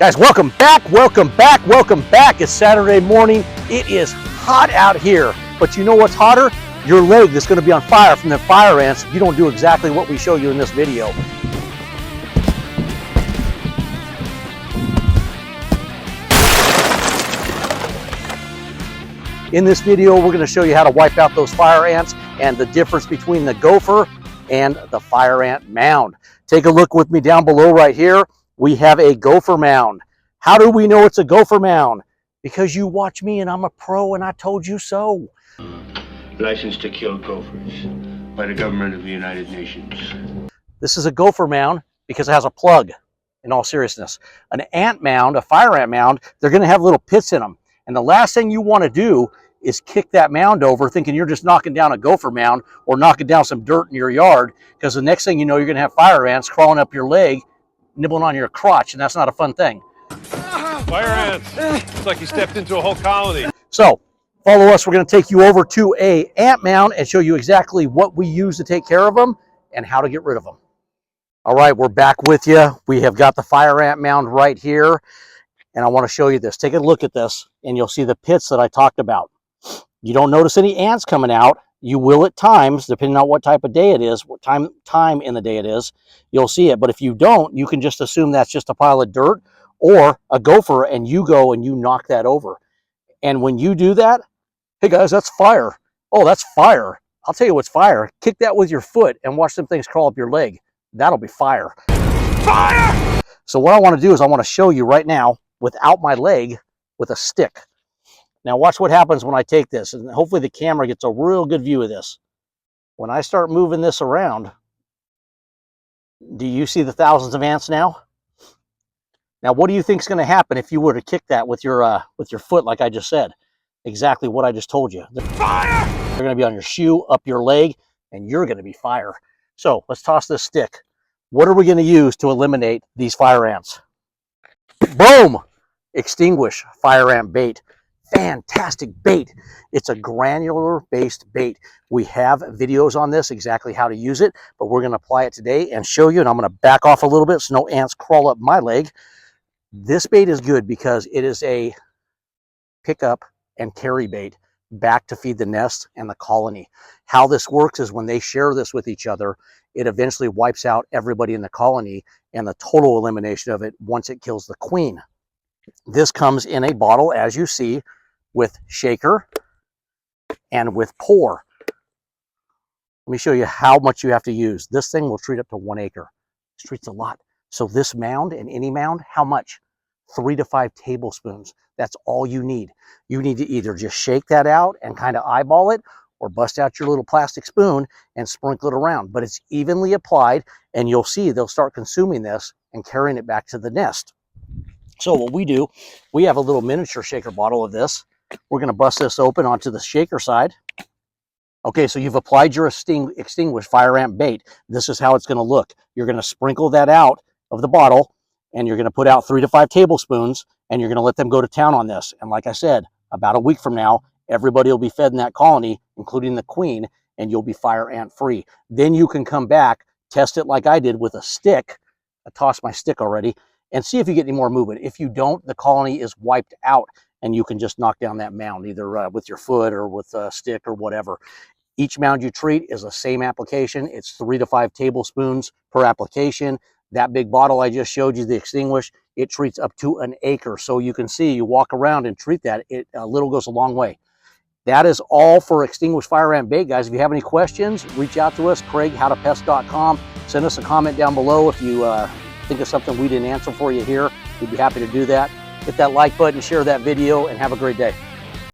Guys, welcome back, welcome back, welcome back. It's Saturday morning. It is hot out here, but you know what's hotter? Your leg that's going to be on fire from the fire ants if you don't do exactly what we show you in this video. In this video, we're going to show you how to wipe out those fire ants and the difference between the gopher and the fire ant mound. Take a look with me down below right here. We have a gopher mound. How do we know it's a gopher mound? Because you watch me and I'm a pro and I told you so. Licensed to kill gophers by the government of the United Nations. This is a gopher mound because it has a plug, in all seriousness. An ant mound, a fire ant mound, they're going to have little pits in them. And the last thing you want to do is kick that mound over thinking you're just knocking down a gopher mound or knocking down some dirt in your yard, because the next thing you know, you're going to have fire ants crawling up your leg, nibbling on your crotch, and that's not a fun thing. Fire ants. It's like you stepped into a whole colony. So follow us. We're going to take you over to a ant mound and show you exactly what we use to take care of them and how to get rid of them. All right, we're back with you. We have got the fire ant mound right here, and I want to show you this. Take a look at this, and you'll see the pits that I talked about. You don't notice any ants coming out. You will at times, depending on what type of day it is, what time in the day it is, you'll see it. But if you don't, you can just assume that's just a pile of dirt or a gopher, and you go and you knock that over. And when you do that, hey guys, that's fire. Oh, that's fire. I'll tell you what's fire. Kick that with your foot and watch them things crawl up your leg. That'll be fire. Fire! So what I want to do is I want to show you right now without my leg with a stick. Now watch what happens when I take this, and hopefully the camera gets a real good view of this. When I start moving this around, do you see the thousands of ants now? Now what do you think is going to happen if you were to kick that with your foot like I just said? Exactly what I just told you. Fire! They're going to be on your shoe, up your leg, and you're going to be fire. So let's toss this stick. What are we going to use to eliminate these fire ants? Boom! Extinguish fire ant bait. Fantastic bait. It's a granular based bait. We have videos on this, exactly how to use it, but we're going to apply it today and show you, and I'm going to back off a little bit so no ants crawl up my leg. This bait is good because it is a pick up and carry bait back to feed the nest and the colony. How this works is when they share this with each other, it eventually wipes out everybody in the colony and the total elimination of it once it kills the queen. This comes in a bottle, as you see, with shaker and with pour. Let me show you how much you have to use. This thing will treat up to 1 acre. This treats a lot. So this mound and any mound, how much? 3 to 5 tablespoons. That's all you need. You need to either just shake that out and kind of eyeball it, or bust out your little plastic spoon and sprinkle it around. But it's evenly applied, and you'll see they'll start consuming this and carrying it back to the nest. So what we do, we have a little miniature shaker bottle of this. We're going to bust this open onto the shaker side. Okay, so you've applied your Extinguish fire ant bait. This is how it's going to look. You're going to sprinkle that out of the bottle, and you're going to put out 3 to 5 tablespoons, and you're going to let them go to town on this. And like I said, about a week from now, everybody will be fed in that colony, including the queen, and you'll be fire ant free. Then you can come back, test it like I did with a stick. I tossed my stick already, and see if you get any more movement. If you don't, the colony is wiped out, and you can just knock down that mound, either with your foot or with a stick or whatever. Each mound you treat is the same application. It's 3 to 5 tablespoons per application. That big bottle I just showed you, the Extinguish, it treats up to 1 acre. So you can see, you walk around and treat that, a little goes a long way. That is all for Extinguish fire ant bait, guys. If you have any questions, reach out to us, Craig@howtopest.com. Send us a comment down below if you think of something we didn't answer for you here. We'd be happy to do that. Hit that like button, share that video, and have a great day.